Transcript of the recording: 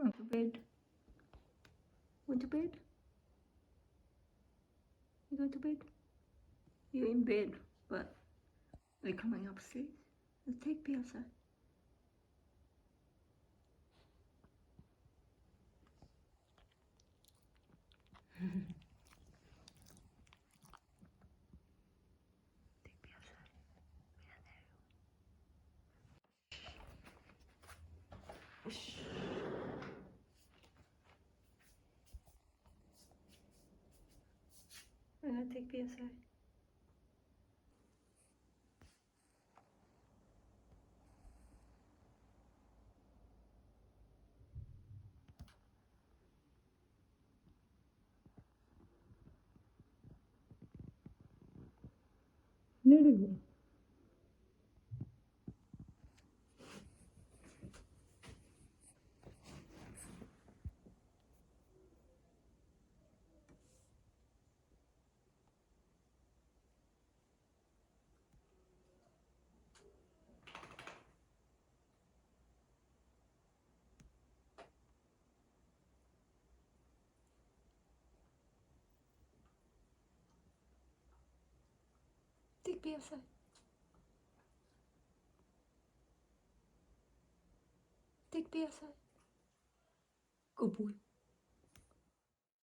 Want to bed? Want to bed? You go to bed? You're in bed, but we're coming upstairs. Let's take me outside. Take me outside. Shh. We're gonna take me outside. 내리고. Take me outside. Take me outside. Good boy.